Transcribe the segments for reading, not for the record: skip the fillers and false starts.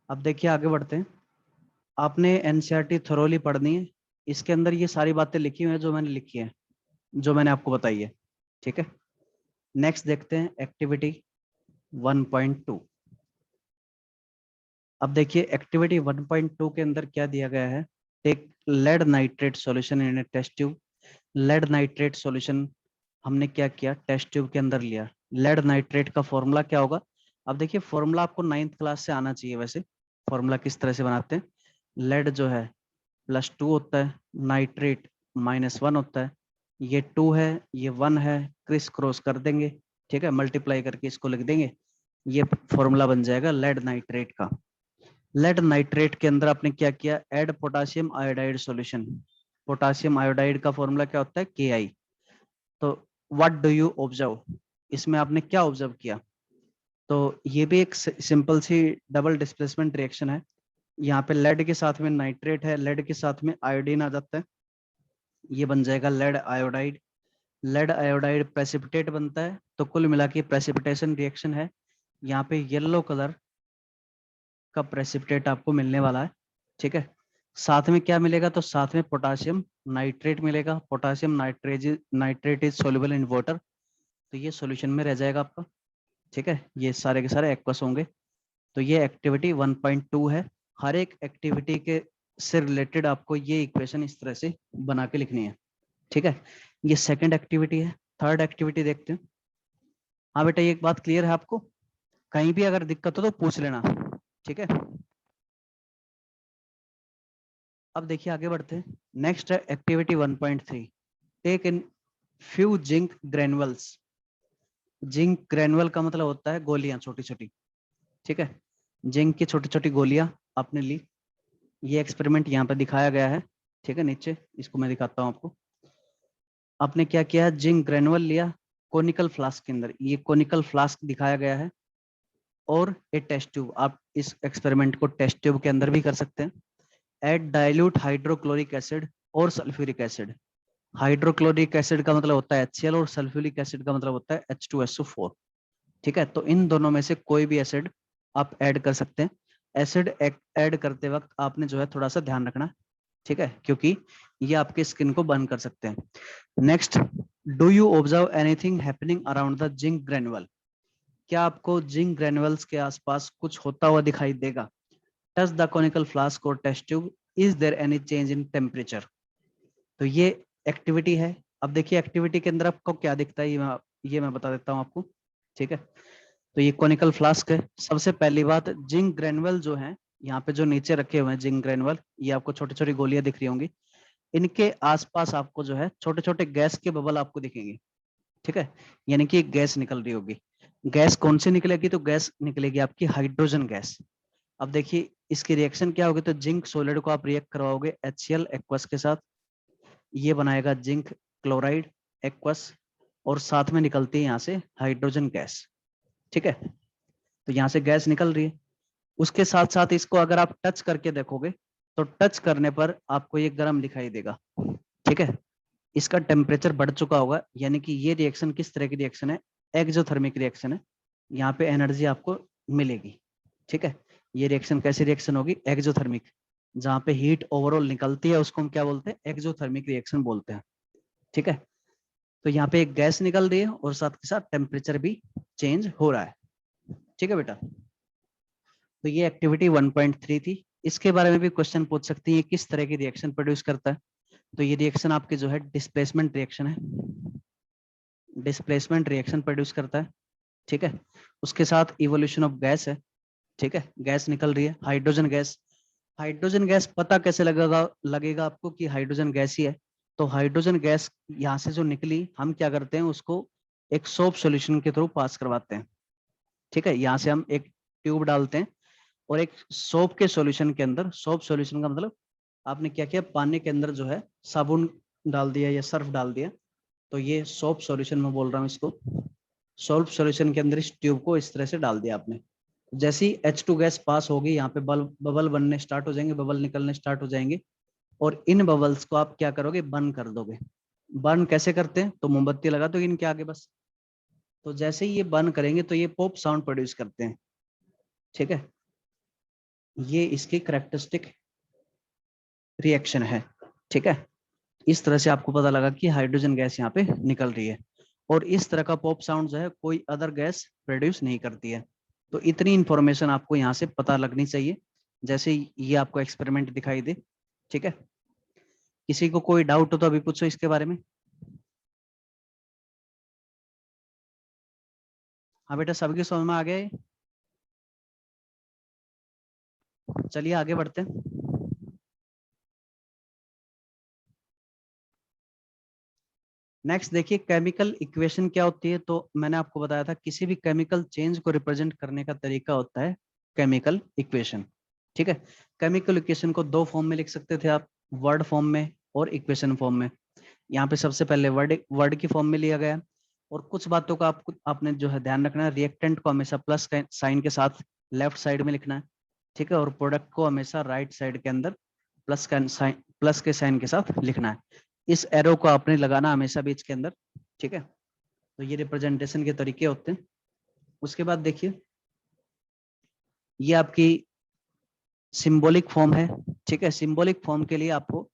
अब देखिए आगे बढ़ते हैं। आपने एनसीईआरटी थोरोली पढ़नी है। इसके अंदर ये सारी बातें लिखी हुई हैं जो मैंने लिखी है, जो मैंने आपको बताई है। ठीक है, नेक्स्ट देखते हैं एक्टिविटी 1.2। अब देखिए एक्टिविटी 1.2 के अंदर क्या दिया गया है। Take lead nitrate solution in a test tube. Lead nitrate solution हमने क्या किया, टेस्ट ट्यूब के अंदर लिया। लेड नाइट्रेट का फॉर्मूला क्या होगा। अब देखिए फॉर्मूला आपको 9th क्लास से आना चाहिए। वैसे फॉर्मूला किस तरह से बनाते हैं, लेड जो है +2 होता है, नाइट्रेट -1 होता है। ये 2 है, ये 1 है, क्रिस क्रॉस कर देंगे। ठीक है, मल्टीप्लाई करके इसको लिख देंगे। ये फॉर्मूला बन जाएगा लेड नाइट्रेट का। लेड नाइट्रेट के अंदर आपने क्या किया, add potassium iodide solution. Potassium iodide का फॉर्मूला क्या होता है, Ki। तो व्हाट डू यू ऑब्जर्व, इसमें आपने क्या ऑब्जर्व किया। तो ये भी एक सिंपल सी डबल डिस्प्लेसमेंट रिएक्शन है। यहाँ पे लेड के साथ में नाइट्रेट है, लेड के साथ में आयोडीन आ जाता है, ये बन जाएगा lead iodide. Lead iodide precipitate बनता है। तो कुल मिला के प्रेसिपिटेशन रिएक्शन है। यहाँ पे येलो कलर का प्रेसिपिटेट आपको मिलने वाला है। ठीक है, साथ में क्या मिलेगा, तो साथ में पोटासियम नाइट्रेट मिलेगा। Potassium nitrate is soluble in water. तो ये सॉल्यूशन में रह जाएगा आपका। ठीक है, ये सारे के सारे एक्वस होंगे। तो ये एक्टिविटी 1.2 है। हर एक एक्टिविटी के से रिलेटेड आपको ये इक्वेशन इस तरह से बना के लिखनी है। ठीक है, ये सेकंड एक्टिविटी है। थर्ड एक्टिविटी देखते हैं। हाँ बेटा, ये एक बात क्लियर है आपको, कहीं भी अगर दिक्कत हो तो पूछ लेना। ठीक है, अब देखिए आगे बढ़ते हैं। नेक्स्ट है activity 1.3। Take in few zinc granules. Zinc granule का मतलब होता है गोलियां छोटी छोटी। ठीक है, जिंक की छोटी छोटी गोलियां आपने ली। ये एक्सपेरिमेंट यहाँ पे दिखाया गया है। ठीक है, नीचे इसको मैं दिखाता हूँ आपको। आपने क्या किया है, जिंक ग्रेनुअल लिया कोनिकल फ्लास्क के अंदर, ये कोनिकल फ्लास्क दिखाया गया है। और ए टेस्ट ट्यूब, आप इस एक्सपेरिमेंट को टेस्ट ट्यूब के अंदर भी कर सकते हैं। एड डाइल्यूट हाइड्रोक्लोरिक एसिड और सल्फ्यूरिक एसिड। हाइड्रोक्लोरिक एसिड का मतलब होता है HCl और सल्फ्यूरिक एसिड का मतलब होता है H2SO4। ठीक है, तो इन दोनों में से कोई भी एसिड आप ऐड कर सकते हैं। एसिड ऐड करते वक्त आपने जो है थोड़ा सा ध्यान रखना। ठीक है, क्योंकि ये आपके स्किन को बर्न कर सकते हैं। Next, do you observe anything happening around the zinc granule. क्या आपको जिंक ग्रेनुअल्स के आसपास कुछ होता हुआ दिखाई देगा। टच द कोनिकल फ्लास्क और test tube, is there any change in temperature. तो ये एक्टिविटी है। अब देखिए एक्टिविटी के अंदर आपको क्या दिखता है, ये मैं बता देता हूँ आपको। ठीक है, तो ये कोनिकल फ्लास्क है। सबसे पहली बात, जिंक ग्रेनुअल जो है यहाँ पे जो नीचे रखे हुए हैं जिंक ग्रेनुअल, ये आपको छोटी छोटी गोलियां दिख रही होंगी। इनके आसपास आपको जो है छोटे छोटे गैस के बबल आपको दिखेंगे। ठीक है, यानी कि गैस निकल रही होगी। गैस कौन सी निकलेगी, तो गैस निकलेगी आपकी हाइड्रोजन गैस। अब देखिए इसकी रिएक्शन क्या होगी, तो जिंक सोलिड को आप रिएक्ट करवाओगे HCl एक्वस के साथ, ये बनाएगा जिंक क्लोराइड एक्वस, और साथ में निकलती है यहाँ से हाइड्रोजन गैस। ठीक है, तो यहाँ से गैस निकल रही है। उसके साथ साथ इसको अगर आप टच करके देखोगे तो टच करने पर आपको ये गर्म दिखाई देगा। ठीक है, इसका टेम्परेचर बढ़ चुका होगा, यानी कि ये रिएक्शन किस तरह की रिएक्शन है, एक्सोथर्मिक रिएक्शन है। यहाँ पे एनर्जी आपको मिलेगी। ठीक है, ये रिएक्शन कैसी रिएक्शन होगी, एक्सोथर्मिक। जहाँ पे हीट ओवरऑल निकलती है उसको हम क्या बोलते हैं, एक्सोथर्मिक रिएक्शन बोलते हैं। ठीक है, तो यहाँ पे एक गैस निकल रही है और साथ के साथ टेम्परेचर भी चेंज हो रहा है। ठीक है बेटा, तो ये एक्टिविटी 1.3 थी। इसके बारे में भी क्वेश्चन पूछ सकती है, किस तरह की रिएक्शन प्रोड्यूस करता है। तो ये रिएक्शन आपके जो है डिस्प्लेसमेंट रिएक्शन है, डिस्प्लेसमेंट रिएक्शन प्रोड्यूस करता है। ठीक है, उसके साथ इवोल्यूशन ऑफ गैस है। ठीक है, गैस निकल रही है हाइड्रोजन गैस। हाइड्रोजन गैस पता कैसे लगेगा आपको कि हाइड्रोजन गैस ही है। तो हाइड्रोजन गैस यहाँ से जो निकली, हम क्या करते हैं उसको एक सोप सॉल्यूशन के थ्रू पास करवाते हैं। ठीक है, यहाँ से हम एक ट्यूब डालते हैं और एक सोप के सॉल्यूशन के अंदर, सोप सॉल्यूशन का मतलब आपने क्या किया, पानी के अंदर जो है साबुन डाल दिया या सर्फ डाल दिया, तो ये सोप सॉल्यूशन में बोल रहा हूँ इसको। सोप सॉल्यूशन के अंदर इस ट्यूब को इस तरह से डाल दिया आपने। जैसे ही H2 गैस पास होगी, यहाँ पे बबल बनने स्टार्ट हो जाएंगे, बबल निकलने स्टार्ट हो जाएंगे, और इन बबल्स को आप क्या करोगे, बर्न कर दोगे। बर्न कैसे करते हैं, तो मोमबत्ती लगा दो इनके आगे बस। तो जैसे ही ये बर्न करेंगे तो ये पॉप साउंड प्रोड्यूस करते हैं। ठीक है, ये इसकी कैरेक्टरिस्टिक रिएक्शन है। ठीक है, इस तरह से आपको पता लगा कि हाइड्रोजन गैस यहाँ पे निकल रही है, और इस तरह का पॉप साउंड जो है कोई अदर गैस प्रोड्यूस नहीं करती है। तो इतनी इंफॉर्मेशन आपको यहाँ से पता लगनी चाहिए, जैसे ये आपको एक्सपेरिमेंट दिखाई दे। ठीक है, किसी को कोई डाउट हो तो अभी पूछो इसके बारे में। हाँ बेटा, सबकी समझ में आ गया है? चलिए आगे बढ़ते हैं। नेक्स्ट देखिए, केमिकल इक्वेशन क्या होती है। तो मैंने आपको बताया था किसी भी केमिकल चेंज को रिप्रेजेंट करने का तरीका होता है केमिकल इक्वेशन। ठीक है, केमिकल इक्वेशन को दो फॉर्म में लिख सकते थे आप, वर्ड फॉर्म में और इक्वेशन फॉर्म में। यहाँ पे सबसे पहले वर्ड वर्ड की फॉर्म में लिया गया, और कुछ बातों का आपने जो है ध्यान रखना है, रिएक्टेंट को हमेशा प्लस साइन के साथ लेफ्ट साइड में लिखना है। ठीक है, और प्रोडक्ट को हमेशा राइट साइड के अंदर प्लस के साइन के साथ लिखना है। इस एरो को आपने लगाना हमेशा बीच के अंदर। ठीक है, तो ये रिप्रेजेंटेशन के तरीके होते हैं। उसके बाद देखिए, ये आपकी सिंबॉलिक फॉर्म है। ठीक है, सिंबॉलिक फॉर्म के लिए आपको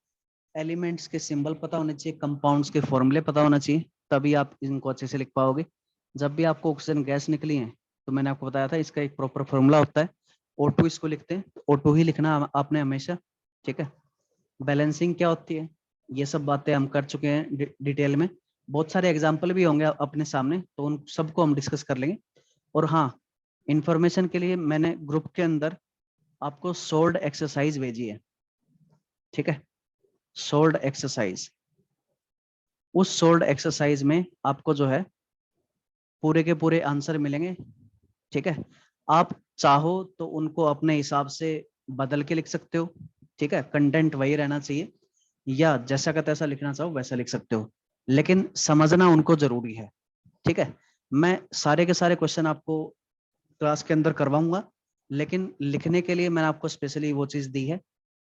एलिमेंट्स के सिंबल पता होने चाहिए, कंपाउंड्स के फॉर्मूले पता होना चाहिए, तभी आप इनको अच्छे से लिख पाओगे। जब भी आपको ऑक्सीजन गैस निकली है, तो मैंने आपको बताया था इसका एक प्रॉपर फॉर्मूला होता है, O2 इसको लिखते हैं, तो O2 ही लिखना आपने हमेशा। ठीक है, बैलेंसिंग क्या होती है, ये सब बातें हम कर चुके हैं डिटेल में। बहुत सारे एग्जाम्पल भी होंगे अपने सामने, तो उन सबको हम डिस्कस कर लेंगे। और हाँ, इंफॉर्मेशन के लिए मैंने ग्रुप के अंदर आपको सोल्ड एक्सरसाइज भेजी है। ठीक है, सोल्ड एक्सरसाइज, उस सोल्ड एक्सरसाइज में आपको जो है पूरे के पूरे आंसर मिलेंगे। ठीक है, आप चाहो तो उनको अपने हिसाब से बदल के लिख सकते हो। ठीक है, कंटेंट वही रहना चाहिए, या जैसा का तैसा लिखना चाहो वैसा लिख सकते हो, लेकिन समझना उनको जरूरी है। ठीक है, मैं सारे के सारे क्वेश्चन आपको क्लास के अंदर करवाऊंगा, लेकिन लिखने के लिए मैंने आपको स्पेशली वो चीज दी है।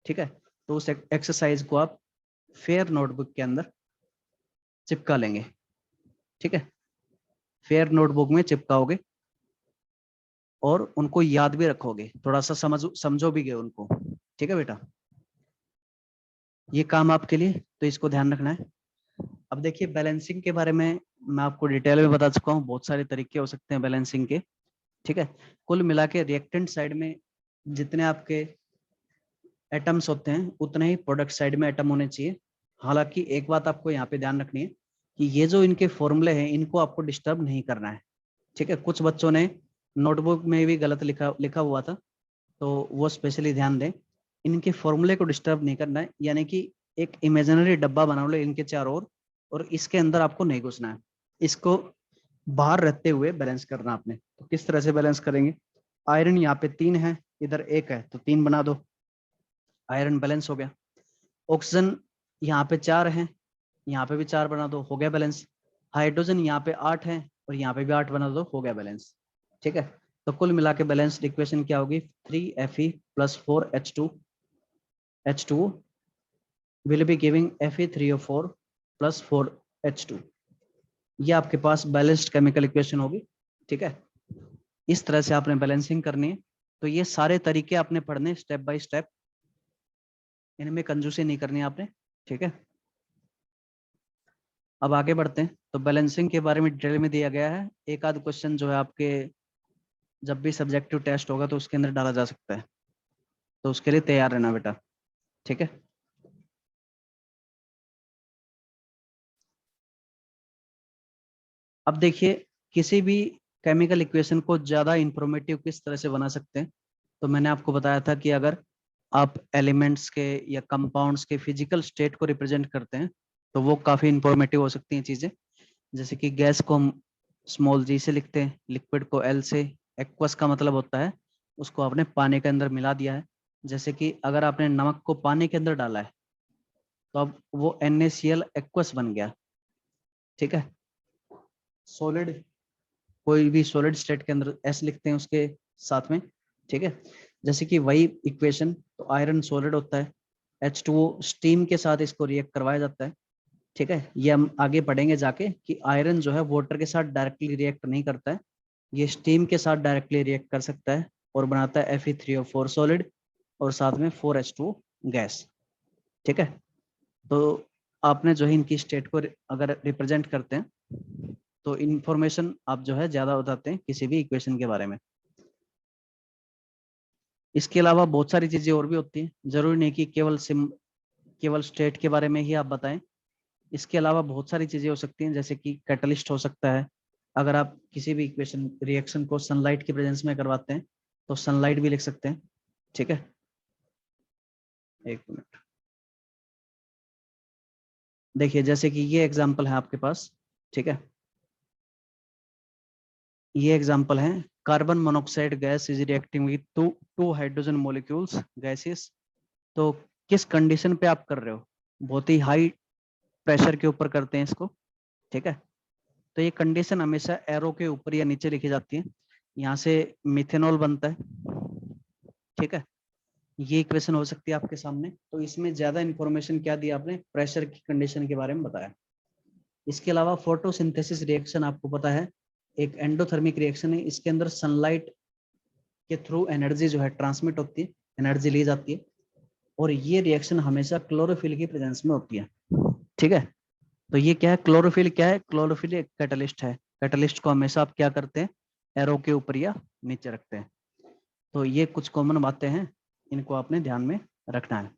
ठीक है, तो उस एक्सरसाइज को आप फेयर नोटबुक के अंदर चिपका लेंगे। ठीक है, फेयर नोटबुक में चिपकाओगे और उनको याद भी रखोगे, थोड़ा सा समझो भी गए उनको। ठीक है बेटा, ये काम आपके लिए, तो इसको ध्यान रखना है। अब देखिए, बैलेंसिंग के बारे में मैं आपको डिटेल में बता चुका हूँ, बहुत सारे तरीके हो सकते हैं बैलेंसिंग के। ठीक है, कुल मिला के रिएक्टेंट साइड में जितने आपके एटम्स होते हैं, उतने ही प्रोडक्ट साइड में एटम होने चाहिए। हालांकि एक बात आपको यहाँ पे ध्यान रखनी है कि ये जो इनके फॉर्मूले हैं, इनको आपको डिस्टर्ब नहीं करना है। ठीक है, कुछ बच्चों ने नोटबुक में भी गलत लिखा लिखा हुआ था, तो वो स्पेशली ध्यान दें। इनके फॉर्मूले को डिस्टर्ब नहीं करना है, यानी कि एक इमेजिनरी डब्बा बना लो इनके चारों ओर, और इसके अंदर आपको नहीं घुसना है, इसको बाहर रहते हुए बैलेंस करना आपने। तो किस तरह से बैलेंस करेंगे, आयरन यहाँ पे 3 है, इधर 1 है, तो 3 बना दो, आयरन बैलेंस हो गया। ऑक्सीजन यहाँ पे 4 है, यहाँ पे भी 4 बना दो, हो गया बैलेंस। हाइड्रोजन यहाँ पे 8 है, और यहाँ पे भी 8 बना दो, हो गया बैलेंस। ठीक है, तो कुल मिला के बैलेंस्ड इक्वेशन क्या होगी, 3Fe + 4H2, H2 will be giving Fe3O4 + 4H2। ये आपके पास बैलेंस्ड केमिकल इक्वेशन होगी। ठीक है, इस तरह से आपने बैलेंसिंग करनी है। तो ये सारे तरीके आपने पढ़ने स्टेप बाय स्टेप, इनमें कंजूसी नहीं करनी आपने। ठीक है, अब आगे बढ़ते हैं। तो बैलेंसिंग के बारे में डिटेल में दिया गया है, एक आध क्वेश्चन जो है आपके जब भी सब्जेक्टिव टेस्ट होगा तो उसके अंदर डाला जा सकता है, तो उसके लिए तैयार रहना बेटा। ठीक है, अब देखिए, किसी भी केमिकल इक्वेशन को ज्यादा इंफॉर्मेटिव किस तरह से बना सकते हैं। तो मैंने आपको बताया था कि अगर आप एलिमेंट्स के या कंपाउंड्स के फिजिकल स्टेट को रिप्रेजेंट करते हैं, तो वो काफी इंफॉर्मेटिव हो सकती हैं चीजें। जैसे कि गैस को हम स्मॉल जी से लिखते हैं, लिक्विड को एल से। एक्वस का मतलब होता है उसको आपने पानी के अंदर मिला दिया है। जैसे कि अगर आपने नमक को पानी के अंदर डाला है, तो अब वो NaCl एक्वस बन गया। ठीक है, सॉलिड, कोई भी सॉलिड स्टेट के अंदर एस लिखते हैं उसके साथ में। ठीक है, जैसे कि वही इक्वेशन, तो आयरन सॉलिड होता है, H2O स्टीम के साथ इसको रिएक्ट करवाया जाता है। ठीक है, ये हम आगे पढ़ेंगे जाके कि आयरन जो है वाटर के साथ डायरेक्टली रिएक्ट नहीं करता है, ये स्टीम के साथ डायरेक्टली रिएक्ट कर सकता है और बनाता है Fe3O4 सॉलिड। और साथ में 4H2 गैस। ठीक है, तो आपने जो है इनकी स्टेट को अगर रिप्रेजेंट करते हैं तो इंफॉर्मेशन आप जो है ज्यादा बताते हैं किसी भी इक्वेशन के बारे में। इसके अलावा बहुत सारी चीजें और भी होती हैं, जरूरी नहीं कि केवल स्टेट के बारे में ही आप बताएं। इसके अलावा बहुत सारी चीजें हो सकती हैं, जैसे कि कैटलिस्ट हो सकता है। अगर आप किसी भी इक्वेशन रिएक्शन को सनलाइट की प्रेजेंस में करवाते हैं तो सनलाइट भी लिख सकते हैं। ठीक है, एक मिनट। देखिए जैसे कि ये एग्जांपल है आपके पास। ठीक है, ये एग्जांपल है, carbon monoxide gas is reacting with two hydrogen molecules gases. तो किस कंडीशन पे आप कर रहे हो? बहुत ही हाई प्रेशर के ऊपर करते हैं इसको। ठीक है, तो ये कंडीशन हमेशा एरो के ऊपर या नीचे लिखी जाती है। यहाँ से मिथेनॉल बनता है। ठीक है, ये इक्वेशन हो सकती है आपके सामने। तो इसमें ज्यादा इंफॉर्मेशन क्या दिया आपने? प्रेशर की कंडीशन के बारे में बताया। इसके अलावा फोटोसिंथेसिस रिएक्शन आपको पता है एक एंडोथर्मिक रिएक्शन है। इसके अंदर सनलाइट के थ्रू एनर्जी जो है ट्रांसमिट होती है, एनर्जी ली जाती है, और ये रिएक्शन हमेशा क्लोरोफिल की प्रेजेंस में होती है। ठीक है, तो ये क्या है? क्लोरोफिल क्या है? क्लोरोफिल एक कैटलिस्ट है। कैटलिस्ट को हमेशा आप क्या करते हैं? एरो के ऊपर या नीचे रखते हैं। तो ये कुछ कॉमन बातें हैं, इनको आपने ध्यान में रखना है।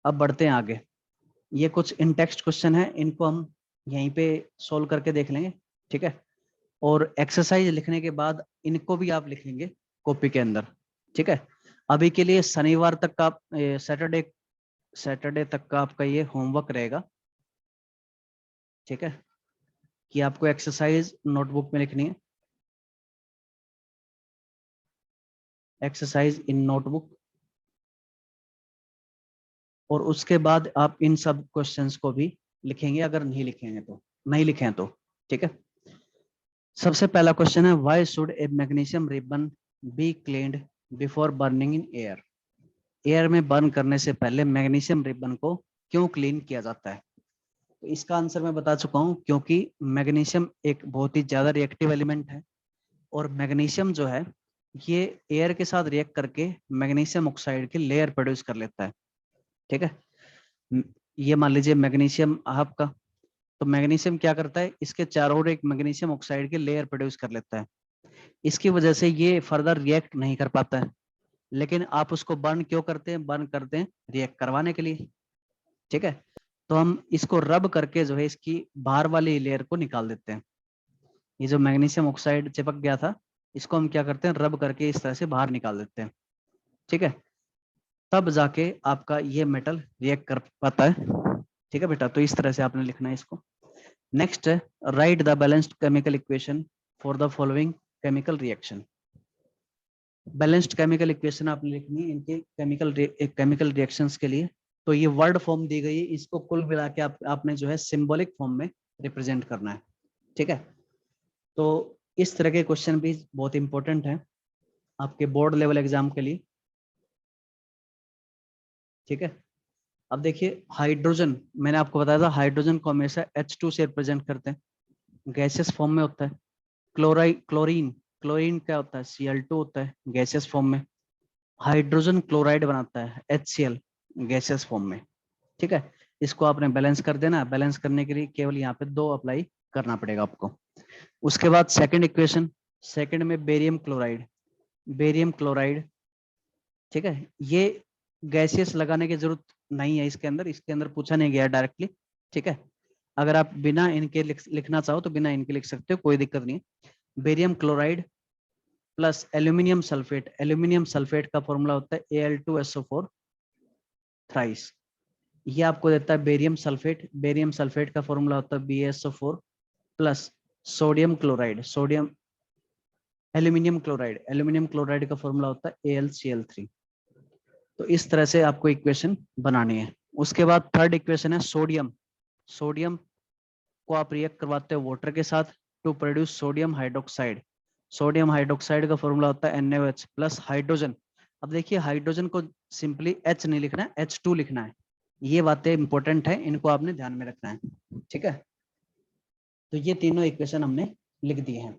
अब बढ़ते हैं आगे। ये कुछ इन टेक्स्ट क्वेश्चन है, इनको हम यहीं पे सोल्व करके देख लेंगे। ठीक है, और एक्सरसाइज लिखने के बाद इनको भी आप लिखेंगे कॉपी के अंदर। ठीक है, अभी के लिए शनिवार तक का सैटरडे तक का आपका ये होमवर्क रहेगा। ठीक है, कि आपको एक्सरसाइज नोटबुक में लिखनी है, एक्सरसाइज इन नोटबुक। और उसके बाद आप इन सब क्वेश्चंस को भी लिखेंगे, अगर नहीं लिखेंगे तो नहीं लिखें तो। ठीक है, सबसे पहला क्वेश्चन है, why should A magnesium ribbon be cleaned before burning in air? Air में बर्न करने से पहले मैग्नीशियम रिबन को क्यों क्लीन किया जाता है? तो इसका आंसर मैं बता चुका हूं, क्योंकि मैग्नीशियम एक बहुत ही ज्यादा रिएक्टिव एलिमेंट है, और मैग्नीशियम जो है ये एयर के साथ रिएक्ट करके मैग्नीशियम ऑक्साइड की लेयर प्रोड्यूस कर लेता है। ठीक है, ये मान लीजिए मैग्नीशियम आपका, तो मैग्नीशियम क्या करता है? इसके चारों ओर एक मैग्नीशियम ऑक्साइड की लेयर प्रोड्यूस कर लेता है। इसकी वजह से ये फर्दर रिएक्ट नहीं कर पाता है। लेकिन आप उसको बर्न क्यों करते हैं? बर्न करते हैं रिएक्ट करवाने के लिए। ठीक है, तो हम इसको रब करके जो है इसकी बाहर वाली लेयर को निकाल देते हैं। ये जो मैग्नीशियम ऑक्साइड चिपक गया था, इसको हम क्या करते हैं? रब करके इस तरह से बाहर निकाल देते हैं। ठीक है, तब जाके आपका ये मेटल रिएक्ट कर पाता है। ठीक है बेटा, तो इस तरह से आपने लिखना है इसको। नेक्स्ट है, right the balanced chemical equation for the following chemical reaction. Balanced chemical equation आपने लिखनी है इनके केमिकल रिएक्शंस के लिए। तो ये वर्ड फॉर्म दी गई है, इसको कुल मिला के आपने जो है सिंबॉलिक फॉर्म में रिप्रेजेंट करना है। ठीक है, तो इस तरह के क्वेश्चन भी बहुत इंपॉर्टेंट है आपके बोर्ड लेवल एग्जाम के लिए। ठीक है, अब देखिए हाइड्रोजन, मैंने आपको बताया था हाइड्रोजन को हमेशा H2 से रिप्रेजेंट करते हैं, गैसेस फॉर्म में होता है। क्लोरीन क्लोरीन क्या होता है? Cl2 होता है गैसेस फॉर्म में। हाइड्रोजन क्लोराइड बनाता है HCl गैसेस फॉर्म में। ठीक है, इसको आपने बैलेंस कर देना। बैलेंस करने के लिए केवल यहाँ पे 2 अप्लाई करना पड़ेगा आपको। उसके बाद सेकंड इक्वेशन, सेकंड में बेरियम क्लोराइड, बेरियम क्लोराइड। ठीक है, ये गैसियस लगाने की जरूरत नहीं है इसके अंदर, इसके अंदर पूछा नहीं गया डायरेक्टली। ठीक है, अगर आप बिना इनके लिखना चाहो तो बिना इनके लिख सकते हो, कोई दिक्कत नहीं है। Barium chloride plus aluminium sulphate, aluminium sulphate का फॉर्मूला होता है Al2SO4 थ्राइस। ये आपको देता है बेरियम सल्फेट, बेरियम सल्फेट का फॉर्मूला होता है BaSO4 plus sodium chloride, sodium aluminium chloride, aluminium chloride का फॉर्मूला होता है AlCl3। तो इस तरह से आपको इक्वेशन बनानी है। उसके बाद थर्ड इक्वेशन है सोडियम, सोडियम को आप रिएक्ट करवाते हो वाटर के साथ to produce sodium hydroxide. Sodium hydroxide का फॉर्मूला होता है NaOH प्लस हाइड्रोजन। अब देखिए हाइड्रोजन को सिंपली H नहीं लिखना है, H2 लिखना है। ये बातें इंपॉर्टेंट है, इनको आपने ध्यान में रखना है। ठीक है, तो ये तीनों इक्वेशन हमने लिख दिए हैं।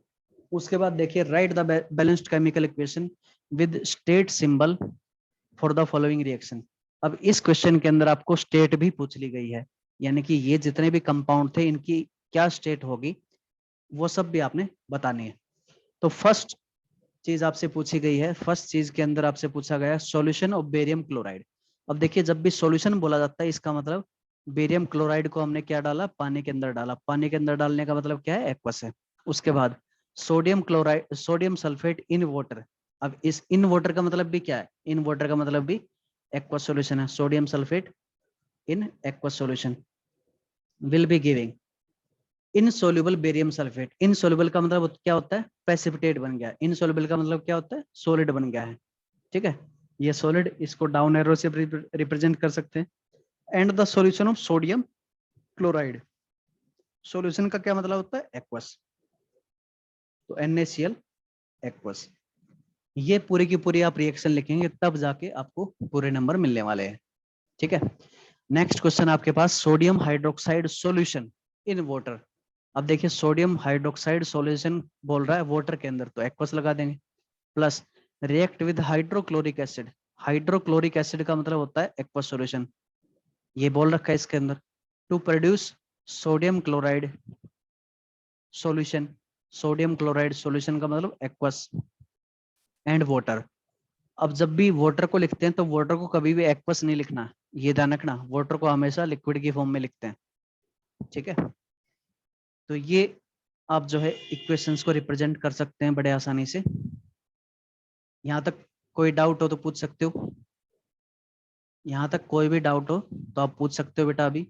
उसके बाद देखिए right the balanced chemical equation with state symbol for the following reaction. अब इस क्वेश्चन के अंदर आपको स्टेट भी पूछ ली गई है, यानी कि ये जितने भी कंपाउंड थे इनकी क्या स्टेट होगी वो सब भी आपने बतानी है। तो फर्स्ट चीज आपसे पूछी गई है, फर्स्ट चीज के अंदर आपसे पूछा गया सॉल्यूशन ऑफ बेरियम क्लोराइड। अब देखिए जब भी सॉल्यूशन बोला जाता है इसका मतलब बेरियम क्लोराइड को हमने क्या डाला, पानी के अंदर डाला। पानी के अंदर डालने का मतलब क्या है, एक्वस है। उसके बाद सोडियम क्लोराइड, सोडियम सल्फेट इन वाटर। अब इस इन वाटर का मतलब भी क्या है, इन वाटर का मतलब भी एक्वस सॉल्यूशन है। Sodium sulphate in aqueous solution will be giving insoluble barium sulphate. Insoluble का मतलब क्या होता है, प्रेसिपिटेट बन गया। इनसोल्यूबल का मतलब क्या होता है, सॉलिड बन गया है। ठीक है, ये सॉलिड, इसको डाउन एरो से रिप्रेजेंट कर सकते हैं। And the solution of sodium chloride, solution का क्या मतलब होता है, एक्वस। तो NaCl एक्वस। ये पूरी की पूरी आप रिएक्शन लिखेंगे तब जाके आपको पूरे नंबर मिलने वाले हैं। ठीक है, नेक्स्ट क्वेश्चन आपके पास sodium hydroxide solution in water. अब देखिए सोडियम हाइड्रोक्साइड सॉल्यूशन बोल रहा है वाटर के अंदर, तो एक्वस लगा देंगे। Plus react with hydrochloric acid. Hydrochloric acid का मतलब होता है एक्वस सॉल्यूशन, ये बोल रखा है इसके अंदर। To produce sodium chloride solution. Sodium chloride solution का मतलब एक्वस एंड वाटर। अब जब भी वाटर को लिखते हैं तो वाटर को कभी भी एक्वस नहीं लिखना, ये ध्यान रखना, वाटर को हमेशा लिक्विड की फॉर्म में लिखते हैं। ठीक है, तो ये आप जो है इक्वेशंस को रिप्रेजेंट कर सकते हैं बड़े आसानी से। यहाँ तक कोई डाउट हो तो पूछ सकते हो, यहाँ तक कोई भी डाउट हो तो आप पूछ सकते हो बेटा अभी।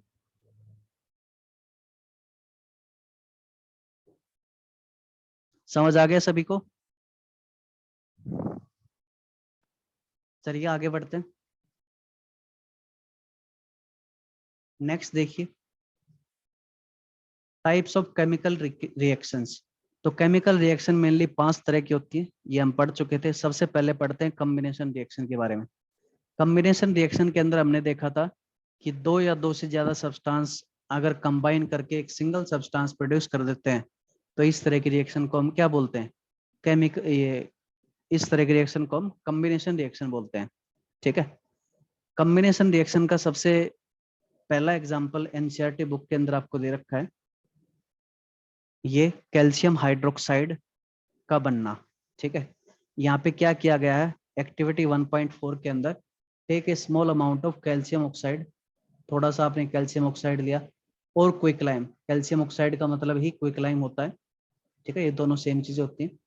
समझ आ गया सभी को? चलिए आगे बढ़ते हैं। नेक्स्ट देखिए टाइप्स ऑफ केमिकल रिएक्शंस। तो केमिकल रिएक्शन मेनली 5 तरह की होती है, ये हम पढ़ चुके थे। सबसे पहले पढ़ते हैं कॉम्बिनेशन रिएक्शन के बारे में। कॉम्बिनेशन रिएक्शन के अंदर हमने देखा था कि दो या दो से ज्यादा सब्सटेंस अगर कंबाइन करके एक सिंगल सब्सटेंस प्रोड्यूस कर देते हैं तो इस तरह की रिएक्शन को हम क्या बोलते हैं, केमिकल, ये इस तरह की रिएक्शन को हम कॉम्बिनेशन रिएक्शन बोलते हैं। ठीक है, कॉम्बिनेशन रिएक्शन का सबसे पहला एग्जांपल एनसीईआरटी बुक के अंदर आपको दे रखा है, ये कैल्शियम हाइड्रोक्साइड का बनना। ठीक है, यहाँ पे क्या किया गया है, एक्टिविटी 1.4 के अंदर take a small amount of calcium oxide, थोड़ा सा आपने कैल्शियम ऑक्साइड लिया, और क्विकलाइम। कैल्शियम ऑक्साइड का मतलब ही क्विकलाइम होता है। ठीक है, ये दोनों सेम चीजें होती हैं।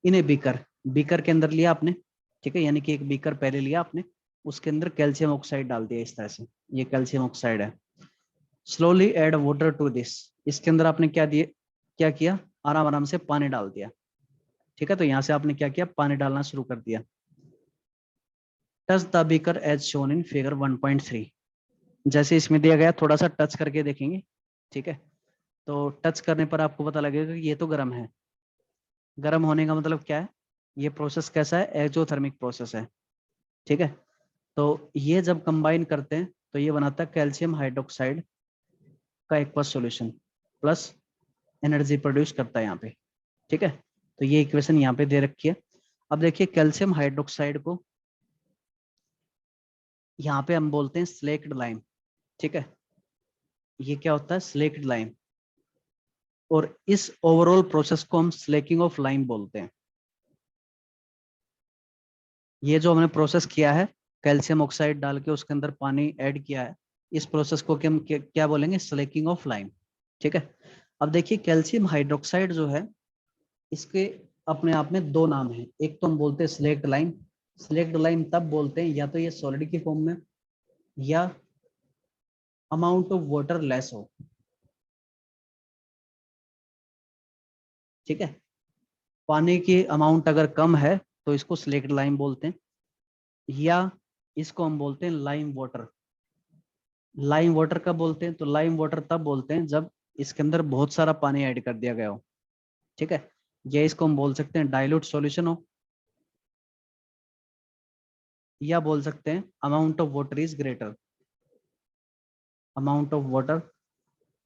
इन्हें बीकर, बीकर के अंदर लिया आपने। ठीक है, यानी कि एक बीकर पहले लिया आपने, उसके अंदर कैल्शियम ऑक्साइड डाल दिया इस तरह से, ये कैल्शियम ऑक्साइड है। Slowly add water to this, इसके अंदर आपने क्या दिए, क्या किया, आराम आराम से पानी डाल दिया। ठीक है, तो यहाँ से आपने क्या किया, पानी डालना शुरू कर दिया। Touch the beaker as shown in figure 1.3, जैसे इसमें दिया गया थोड़ा सा टच करके देखेंगे। ठीक है, तो टच करने पर आपको पता लगेगा कि ये तो गर्म है। गर्म होने का मतलब क्या है, ये प्रोसेस कैसा है, एक्सोथर्मिक प्रोसेस है। ठीक है, तो ये जब कंबाइन करते हैं तो ये बनाता है कैल्शियम हाइड्रोक्साइड का aqueous solution, plus energy produce करता है यहाँ पे। ठीक है, तो ये इक्वेशन यहाँ पे दे रखी है। अब देखिए कैल्शियम हाइड्रोक्साइड को यहाँ पे हम बोलते हैं स्लेक्ड लाइम। ठीक है, ये क्या होता है, स्लेक्ड लाइम, और इस ओवरऑल प्रोसेस को हम स्लेकिंग ऑफ लाइम बोलते हैं। ये जो हमने प्रोसेस किया है, कैल्शियम ऑक्साइड डाल के उसके अंदर पानी ऐड किया है, इस प्रोसेस को हम क्या बोलेंगे, स्लेकिंग ऑफ लाइम। ठीक है, अब देखिए कैल्शियम हाइड्रोक्साइड जो है, इसके अपने आप में दो नाम हैं। एक तो हम बोलते हैं स्लेक्ड लाइम। स्लेक्ड लाइम तब बोलते हैं या तो ये सॉलिड की फॉर्म में, या अमाउंट ऑफ वाटर लेस हो। ठीक है, पानी की अमाउंट अगर कम है तो इसको स्लेक्ड लाइम बोलते हैं, या इसको हम बोलते हैं लाइम वाटर। लाइम वाटर कब बोलते हैं, तो लाइम वाटर तब बोलते हैं जब इसके अंदर बहुत सारा पानी ऐड कर दिया गया हो। ठीक है, या इसको हम बोल सकते हैं डाइल्यूट सॉल्यूशन हो, या बोल सकते हैं amount of water is greater, amount of water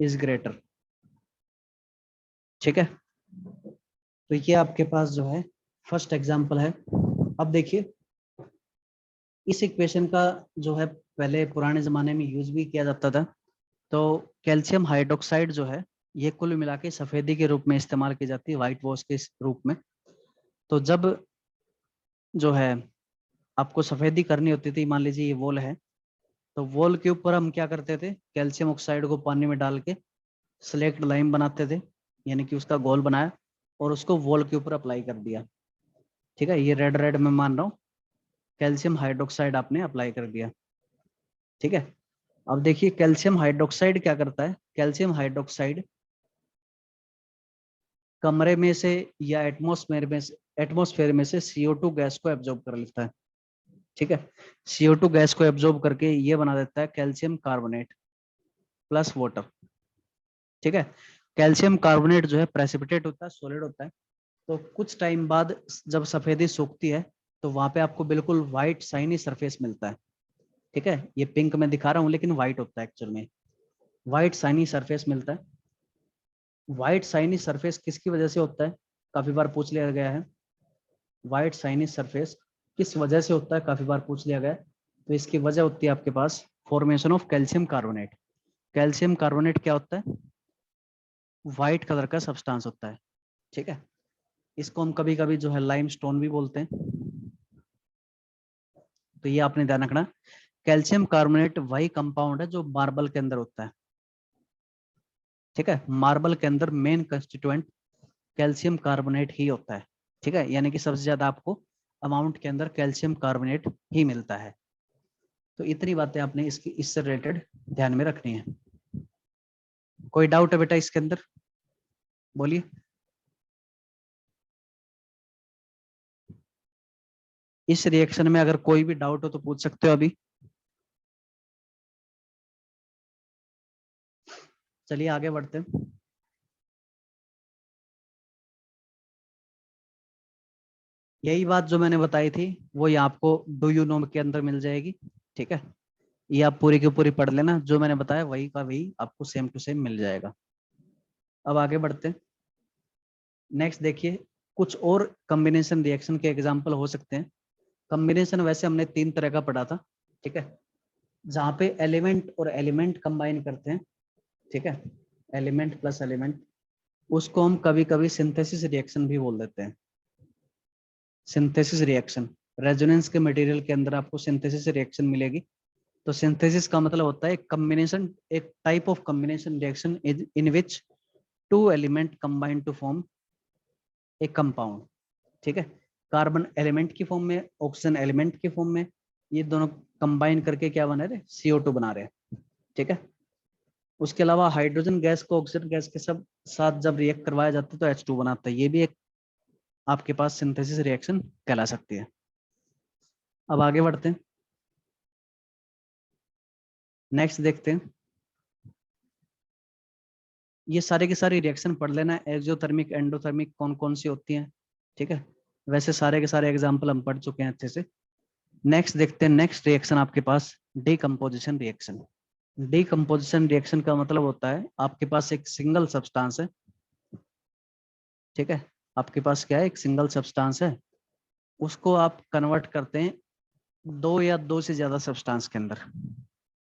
is greater. ठीक है, तो ये आपके पास जो है फर्स्ट एग्जांपल है। अब देखिए इस इक्वेशन का जो है पहले पुराने जमाने में यूज भी किया जाता था। तो कैल्शियम हाइड्रोक्साइड जो है ये कुल मिला के सफेदी के रूप में इस्तेमाल की जाती है, व्हाइट वॉश के रूप में। तो जब जो है आपको सफेदी करनी होती थी, मान लीजिए ये वॉल है, तो वॉल के ऊपर हम क्या करते थे, कैल्शियम ऑक्साइड को पानी में डाल के स्लेक्ट लाइम बनाते थे, यानी कि उसका गोल बनाया और उसको वॉल के ऊपर अप्लाई कर दिया। ठीक है, ये रेड रेड में मान रहा हूँ, कैल्शियम हाइड्रोक्साइड आपने अप्लाई कर दिया। ठीक है, अब देखिए कैल्शियम हाइड्रोक्साइड क्या करता है। कैल्शियम हाइड्रोक्साइड कमरे में से या एटमॉस्फेयर में से CO2 गैस को एब्जॉर्ब कर लेता है। ठीक है, CO2 गैस को एब्जॉर्ब करके ये बना देता है कैल्शियम कार्बोनेट प्लस वाटर। ठीक है, कैल्शियम कार्बोनेट जो है प्रेसिपिटेट होता है, सॉलिड होता है। तो कुछ टाइम बाद जब सफेदी सूखती है तो वहां पे आपको बिल्कुल व्हाइट शाइनी सरफेस मिलता है। ठीक है, ये पिंक में दिखा रहा हूँ लेकिन व्हाइट होता है एक्चुअल में, व्हाइट शाइनी सरफेस मिलता है। व्हाइट शाइनी सरफेस किसकी वजह से होता है, काफी बार पूछ लिया गया है। व्हाइट शाइनी सरफेस किस वजह से होता है, काफी बार पूछ लिया गया है। तो इसकी वजह होती है आपके पास formation of calcium carbonate. Calcium carbonate क्या होता है, व्हाइट कलर का सब्सटेंस होता है। ठीक है, इसको हम कभी कभी जो है लाइमस्टोन भी बोलते हैं। तो ये आपने ध्यान रखना, कैल्शियम कार्बोनेट वही कंपाउंड है जो मार्बल के अंदर होता है। ठीक है, मार्बल के अंदर मेन कंस्टिट्यूएंट कैल्शियम कार्बोनेट ही होता है। ठीक है, यानी कि सबसे ज्यादा आपको अमाउंट के अंदर कैल्शियम कार्बोनेट ही मिलता है। तो इतनी बातें आपने इसकी इससे रिलेटेड ध्यान में रखनी है। कोई डाउट है बेटा इसके अंदर, बोलिए। इस रिएक्शन में अगर कोई भी डाउट हो तो पूछ सकते हो अभी। चलिए आगे बढ़ते हैं। यही बात जो मैंने बताई थी वो ये आपको डू यू नो के अंदर मिल जाएगी। ठीक है, ये आप पूरी की पूरी पढ़ लेना, जो मैंने बताया वही का वही आपको सेम टू सेम मिल जाएगा। अब आगे बढ़ते हैं। नेक्स्ट देखिए, कुछ और कॉम्बिनेशन रिएक्शन के एग्जांपल हो सकते हैं। कॉम्बिनेशन वैसे हमने 3 तरह का पढ़ा था। ठीक है, जहाँ पे एलिमेंट और एलिमेंट कंबाइन करते हैं। ठीक है, एलिमेंट प्लस एलिमेंट, उसको हम कभी कभी सिंथेसिस रिएक्शन भी बोल देते हैं। सिंथेसिस रिएक्शन, रेजोनेंस के मटेरियल के अंदर आपको सिंथेसिस रिएक्शन मिलेगी। तो सिंथेसिस का मतलब होता है कॉम्बिनेशन, एक type of combination reaction in which two element combine to form a compound. ठीक है, कार्बन एलिमेंट की फॉर्म में, ऑक्सीजन एलिमेंट की फॉर्म में, ये दोनों कंबाइन करके क्या बना रहे, CO2 बना रहे हैं। ठीक है, उसके अलावा हाइड्रोजन गैस को ऑक्सीजन गैस के सब साथ जब रिएक्ट करवाया जाता है तो H2 बनाता है। ये भी एक आपके पास सिंथेसिस रिएक्शन कहला सकती है। अब आगे बढ़ते हैं, नेक्स्ट देखते हैं। ये सारे की सारी रिएक्शन पढ़ लेना, एक्सोथर्मिक एंडोथर्मिक कौन कौन सी होती हैं। ठीक है, वैसे सारे के सारे एग्जाम्पल हम पढ़ चुके हैं अच्छे से। नेक्स्ट देखते हैं, नेक्स्ट रिएक्शन आपके पास डीकम्पोजिशन रिएक्शन। डीकम्पोजिशन रिएक्शन का मतलब होता है आपके पास एक सिंगल सब्सटेंस है। ठीक है, आपके पास क्या है, एक सिंगल सब्सटेंस है, उसको आप कन्वर्ट करते हैं दो या दो से ज्यादा सब्सटेंस के अंदर।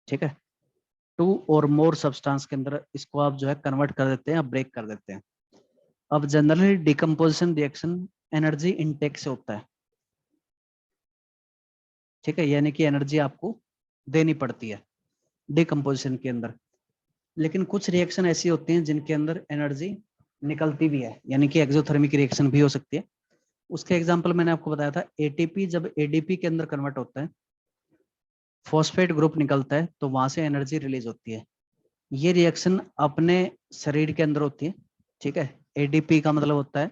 ठीक है, टू और मोर सब्सटेंस के अंदर इसको आप जो है कन्वर्ट कर देते हैं, ब्रेक कर देते हैं। अब generally decomposition reaction energy intake से होता है। ठीक है, यानी कि एनर्जी आपको देनी पड़ती है डिकम्पोजिशन के अंदर। लेकिन कुछ रिएक्शन ऐसी होती हैं जिनके अंदर एनर्जी निकलती भी है, यानी कि एक्सोथर्मिक रिएक्शन भी हो सकती है। उसके एग्जांपल मैंने आपको बताया था, एटीपी जब एडीपी के अंदर कन्वर्ट होता है, फॉस्फेट ग्रुप निकलता है तो वहां से एनर्जी रिलीज होती है। ये रिएक्शन अपने शरीर के अंदर होती है। ठीक है, एडीपी का मतलब होता है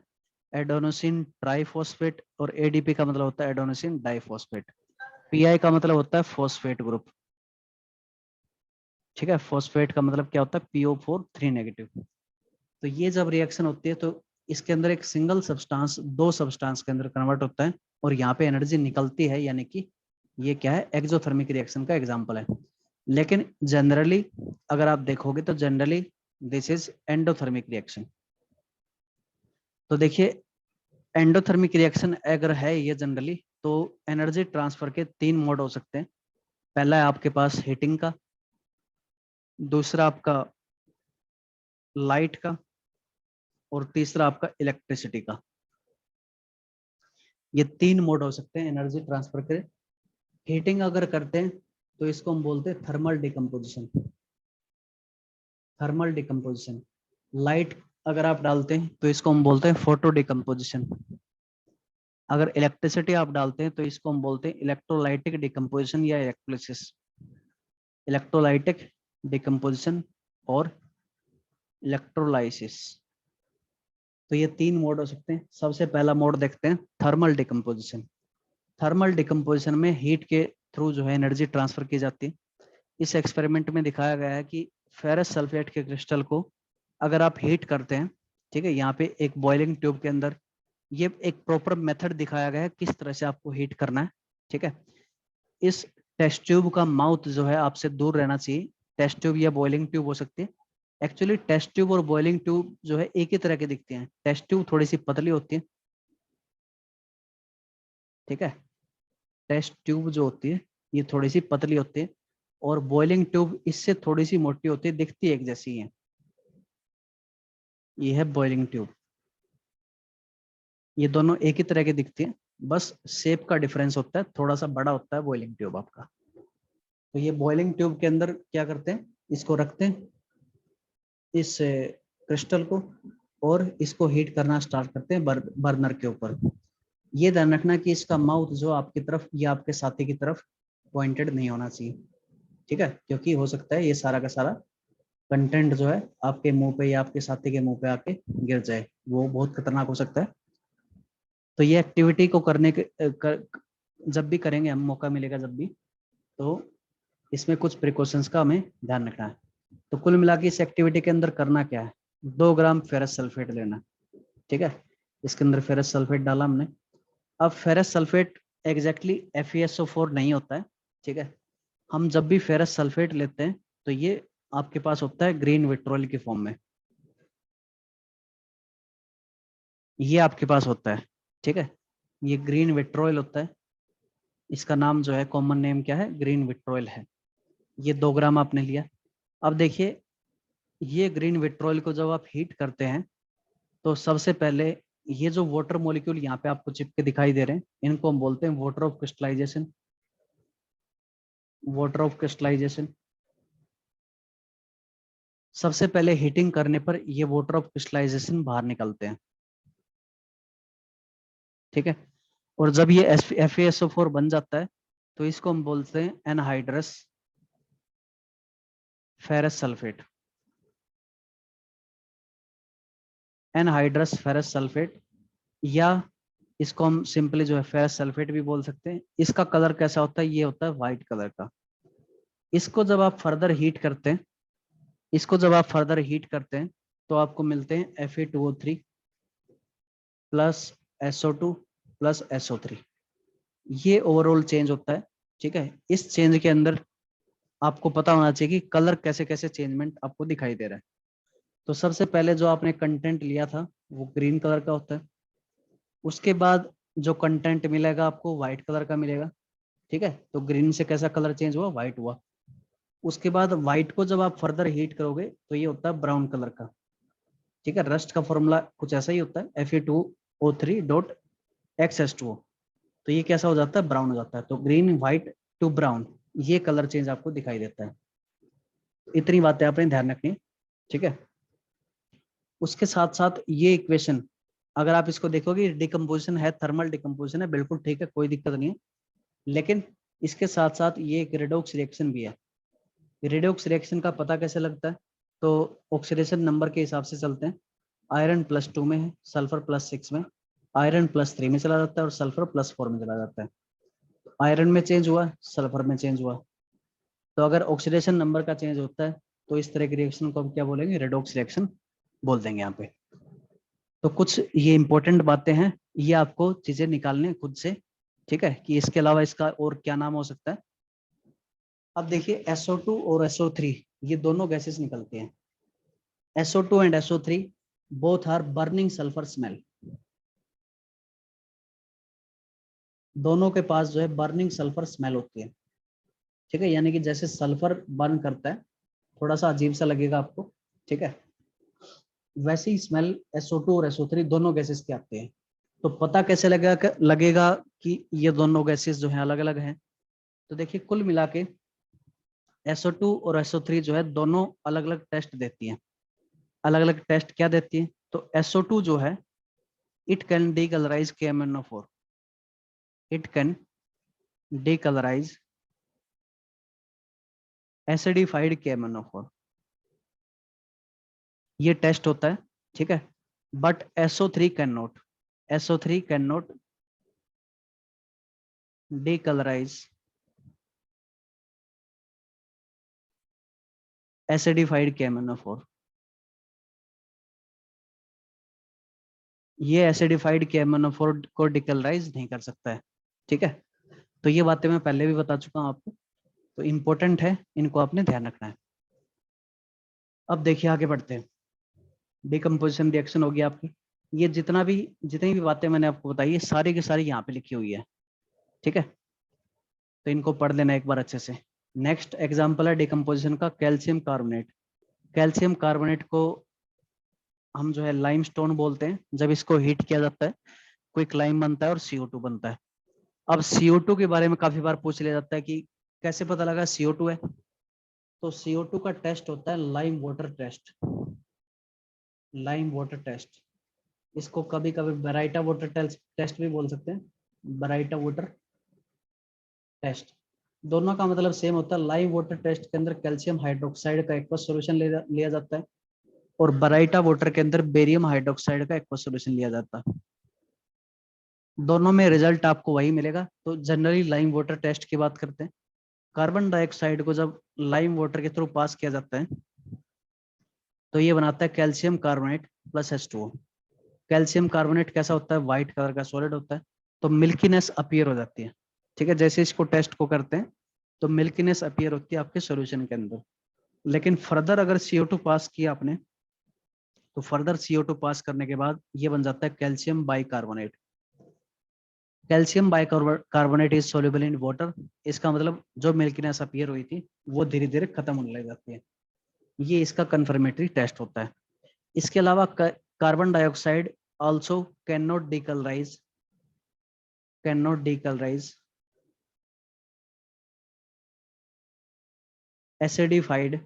एडोनोसिन ट्राइफॉस्फेट और एडीपी का मतलब होता है एडोनोसिन डाइफॉस्फेट। पीआई का मतलब होता है फॉस्फेट ग्रुप। ठीक है, फॉस्फेट का मतलब क्या होता है, PO4 3 नेगेटिव। तो ये जब रिएक्शन होती है तो इसके अंदर एक सिंगल सब्सटेंस दो सब्सटेंस के अंदर कन्वर्ट होता है और यहाँ पे एनर्जी निकलती है, यानी कि ये क्या है, एक्सोथर्मिक रिएक्शन का एग्जांपल है। लेकिन जनरली अगर आप देखोगे तो generally this is endothermic reaction. तो देखिए, एंडोथर्मिक रिएक्शन अगर है ये जनरली तो एनर्जी ट्रांसफर के 3 मोड हो सकते हैं। पहला है आपके पास हीटिंग का, दूसरा आपका लाइट का, और तीसरा आपका इलेक्ट्रिसिटी का। ये 3 मोड हो सकते हैं एनर्जी ट्रांसफर के। हीटिंग अगर करते हैं तो इसको हम बोलते हैं thermal decomposition, thermal decomposition. Light अगर आप डालते हैं तो इसको हम बोलते हैं फोटो डिकम्पोजिशन। अगर इलेक्ट्रिसिटी आप डालते हैं तो इसको हम बोलते हैं इलेक्ट्रोलाइटिक डिकम्पोजिशन या इलेक्ट्रोलिसिस। इलेक्ट्रोलाइटिक डिकम्पोजिशन और इलेक्ट्रोलाइसिस। तो ये 3 मोड हो सकते हैं। सबसे पहला मोड देखते हैं थर्मल डिकम्पोजिशन। थर्मल डिकम्पोजिशन में हीट के थ्रू जो है एनर्जी ट्रांसफर की जाती है। इस एक्सपेरिमेंट में दिखाया गया है कि फेरस सल्फेट के क्रिस्टल को अगर आप हीट करते हैं, ठीक है, यहाँ पे एक बॉइलिंग ट्यूब के अंदर, ये एक प्रॉपर मेथड दिखाया गया है किस तरह से आपको हीट करना है, ठीक है। इस टेस्ट ट्यूब का माउथ जो है आपसे दूर रहना चाहिए। टेस्ट ट्यूब या बॉइलिंग ट्यूब हो सकती है। एक्चुअली टेस्ट ट्यूब और बॉइलिंग ट्यूब जो है एक ही तरह के दिखते हैं। टेस्ट ट्यूब थोड़ी सी पतली होती है, ठीक है। टेस्ट ट्यूब जो होती है ये थोड़ी सी पतली होती है, और बॉइलिंग ट्यूब इससे थोड़ी सी मोटी होती है, दिखती है एक जैसी है। ये है बॉइलिंग ट्यूब। ये दोनों एक ही तरह के दिखती हैं, बस शेप का डिफरेंस होता है, थोड़ा सा बड़ा होता है बॉइलिंग ट्यूब आपका। तो ये बॉइलिंग ट्यूब के अंदर क्या करते हैं, इसको रखते हैं, इस क्रिस्टल को, और इसको हीट करना स्टार्ट करते हैं बर्नर के ऊपर। ये ध्यान रखना कि इसका माउथ जो आपकी तरफ या आपके साथी की तरफ पॉइंटेड नहीं होना चाहिए, ठीक है, क्योंकि हो सकता है ये सारा का सारा कंटेंट जो है आपके मुंह पे या आपके साथी के मुंह पे आके गिर जाए, वो बहुत खतरनाक हो सकता है। तो ये एक्टिविटी को करने के जब भी करेंगे हम, मौका मिलेगा जब भी, तो इसमें कुछ प्रिकॉशंस का हमें ध्यान रखना है। तो कुल मिला के इस एक्टिविटी के अंदर करना क्या है, 2 ग्राम फेरस सल्फेट लेना, ठीक है। इसके अंदर फेरस सल्फेट डाला हमने। अब फेरस सल्फेट एग्जैक्टली FeSO4 नहीं होता है, ठीक है। हम जब भी फेरस सल्फेट लेते हैं तो ये आपके पास होता है ग्रीन विट्रोल की फॉर्म में, ये आपके पास होता है, ठीक है। ये ग्रीन विट्रोल होता है। इसका नाम जो है, कॉमन नेम क्या है, ग्रीन विट्रोल है। ये 2 ग्राम आपने लिया। अब देखिए, ये ग्रीन विट्रोल को जब आप हीट करते हैं तो सबसे पहले ये जो वाटर मॉलिक्यूल यहाँ पे आपको चिपके दिखाई दे रहे हैं, इनको हम बोलते हैं water of crystallisation. Water of crystallisation. सबसे पहले हीटिंग करने पर ये वाटर ऑफ क्रिस्टलाइजेशन बाहर निकलते हैं, ठीक है। और जब ये FeSO4 बन जाता है तो इसको हम बोलते हैं anhydrous ferrous sulphate. Anhydrous ferrous sulphate, या इसको हम सिंपली जो है फेरस सल्फेट भी बोल सकते हैं। इसका कलर कैसा होता है, ये होता है व्हाइट कलर का। इसको जब आप फर्दर हीट करते हैं, इसको जब आप फर्दर हीट करते हैं तो आपको मिलते हैं Fe2O3 plus SO2 plus SO3। ये ओवरऑल चेंज होता है, ठीक है। इस चेंज के अंदर आपको पता होना चाहिए कि कलर कैसे कैसे चेंजमेंट आपको दिखाई दे रहा है। तो सबसे पहले जो आपने कंटेंट लिया था वो ग्रीन कलर का होता है। उसके बाद जो कंटेंट मिलेगा आपको व्हाइट कलर का मिलेगा, ठीक है। तो ग्रीन से कैसा कलर चेंज हुआ, व्हाइट हुआ। उसके बाद व्हाइट को जब आप फर्दर हीट करोगे तो ये होता है ब्राउन कलर का, ठीक है। रस्ट का फॉर्मूला कुछ ऐसा ही होता है, Fe2O3.XH2O। तो ये कैसा हो जाता है, ब्राउन हो जाता है। तो ग्रीन व्हाइट टू ब्राउन, ये कलर चेंज आपको दिखाई देता है। इतनी बातें आपने ध्यान रखनी है, ठीक है। उसके साथ साथ ये इक्वेशन, अगर आप इसको देखोगे, डिकम्पोजिशन है, थर्मल डिकम्पोजिशन है, बिल्कुल ठीक है, कोई दिक्कत नहीं है। लेकिन इसके साथ साथ ये एक रेडॉक्स रिएक्शन भी है। रेडॉक्स रिएक्शन का पता कैसे लगता है, तो ऑक्सीडेशन नंबर के हिसाब से चलते हैं। आयरन +2 में है, सल्फर +6 में, आयरन +3 में चला जाता है, और सल्फर +4 में चला जाता है। आयरन में चेंज हुआ, सल्फर में चेंज हुआ। तो अगर ऑक्सीडेशन नंबर का चेंज होता है तो इस तरह की रिएक्शन को हम क्या बोलेंगे, रेडॉक्स रिएक्शन बोल देंगे यहाँ पे। तो कुछ ये इंपॉर्टेंट बातें हैं, ये आपको चीजें निकालने खुद से, ठीक है, कि इसके अलावा इसका और क्या नाम हो सकता है। अब देखिए SO2 और SO3, ये दोनों गैसेस निकलते हैं। SO2 and SO3 both are burning sulphur smell. दोनों के पास जो है बर्निंग सल्फर स्मेल होती है, ठीक है, यानी कि जैसे सल्फर बर्न करता है, थोड़ा सा अजीब सा लगेगा आपको, ठीक है, वैसे ही स्मेल SO2 और SO3 दोनों गैसेस के आते हैं। तो पता कैसे लगेगा कि ये दोनों गैसेस जो है अलग अलग हैं? तो देखिए कुल मिला के SO2 और SO3 जो है दोनों अलग अलग टेस्ट देती हैं। अलग अलग टेस्ट क्या देती है? तो SO2 जो है it can decolourise KMnO4, it can decolourise acidified KMnO4, ये टेस्ट होता है, ठीक है। But SO3 can not, SO3 can not decolourise acidified KMnO4, ये एसिडिफाइड KMnO4 को डिकलराइज नहीं कर सकता है, ठीक है। तो ये बातें मैं पहले भी बता चुका हूं आपको, तो इंपॉर्टेंट है, इनको आपने ध्यान रखना है। अब देखिए आगे बढ़ते हैं। डिकम्पोजिशन रिएक्शन होगी आपकी, ये जितनी भी बातें मैंने आपको बताई है सारी की सारी यहाँ पे लिखी हुई है, ठीक है, तो इनको पढ़ लेना एक बार अच्छे से। नेक्स्ट एग्जांपल है डिकम्पोजिशन का कैल्शियम कार्बोनेट। कैल्शियम कार्बोनेट को हम जो है लाइमस्टोन बोलते हैं। जब इसको हीट किया जाता है क्विक लाइम बनता है और CO2 बनता है। अब CO2 के बारे में काफी बार पूछ लिया जाता है कि कैसे पता लगा CO2 है? तो CO2 का टेस्ट होता है lime water test, lime water test. इसको कभी कभी बराइटा वाटर टेस्ट भी बोल सकते हैं, बराइटा वाटर टेस्ट। दोनों का मतलब सेम होता है। लाइम वाटर टेस्ट के अंदर कैल्शियम हाइड्रोक्साइड का एक्वस सॉल्यूशन लिया जाता है, और बराइटा वाटर के अंदर बेरियम हाइड्रोक्साइड का एक्वस सॉल्यूशन लिया जाता है। दोनों में रिजल्ट आपको वही मिलेगा। तो जनरली लाइम वाटर टेस्ट की बात करते हैं। कार्बन डाइऑक्साइड को जब लाइम वाटर के थ्रू पास किया जाता है तो ये बनाता है calcium carbonate plus H2O। Calcium carbonate कैसा होता है? व्हाइट कलर का सॉलिड होता है। तो मिल्कीनेस अपीयर हो जाती है, ठीक है, जैसे इसको टेस्ट को करते हैं तो मिल्कीनेस अपीयर होती है आपके सॉल्यूशन के अंदर। लेकिन फर्दर अगर CO2 पास किया आपने तो फर्दर CO2 पास करने के बाद ये बन जाता है calcium bicarbonate. Calcium bicarbonate is soluble in water. इसका मतलब जो मिल्कीनेस अपीयर हुई थी वो धीरे धीरे खत्म होने लग जाती है। ये इसका कंफर्मेटरी टेस्ट होता है। इसके अलावा carbon dioxide also cannot decolorize acidified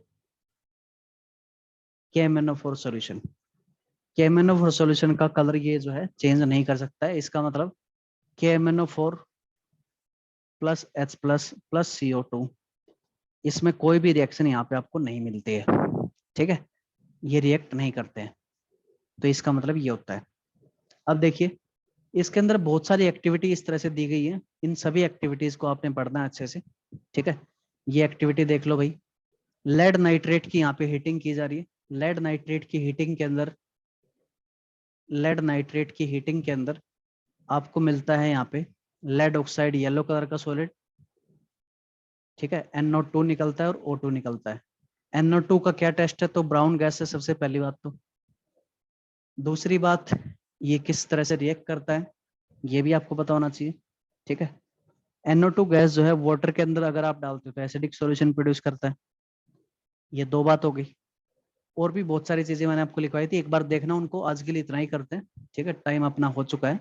KMnO4 solution। KMnO4 solution का कलर ये जो है चेंज नहीं कर सकता है। इसका मतलब KMnO4 plus H plus plus CO2, इसमें कोई भी रिएक्शन यहाँ पे आपको नहीं मिलती है, ठीक है, ये रिएक्ट नहीं करते हैं। तो इसका मतलब ये होता है। अब देखिए इसके अंदर बहुत सारी एक्टिविटी इस तरह से दी गई है, इन सभी एक्टिविटीज को आपने पढ़ना है अच्छे से, ठीक है। ये एक्टिविटी देख लो भाई। लेड नाइट्रेट की यहाँ पे हीटिंग की जा रही है। लेड नाइट्रेट की हीटिंग के अंदर लेड नाइट्रेट की हीटिंग के अंदर आपको मिलता है यहाँ पे लेड ऑक्साइड येलो कलर का सॉलिड, ठीक है, NO2 निकलता है और O2 निकलता है। NO2 का क्या टेस्ट है? तो ब्राउन गैस है सबसे पहली बात। तो दूसरी बात, ये किस तरह से रिएक्ट करता है ये भी आपको पता होना चाहिए, ठीक है। NO2 गैस जो है वाटर के अंदर अगर आप डालते हो तो एसिडिक सॉल्यूशन प्रोड्यूस करता है। ये दो बात हो गई। और भी बहुत सारी चीजें मैंने आपको लिखवाई थी, एक बार देखना उनको। आज के लिए इतना ही करते हैं, ठीक है, टाइम अपना हो चुका है।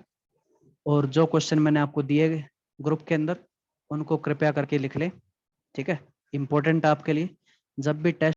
और जो क्वेश्चन मैंने आपको दिए ग्रुप के अंदर उनको कृपया करके लिख ले, ठीक है, इंपॉर्टेंट आपके लिए। जब भी टेस्ट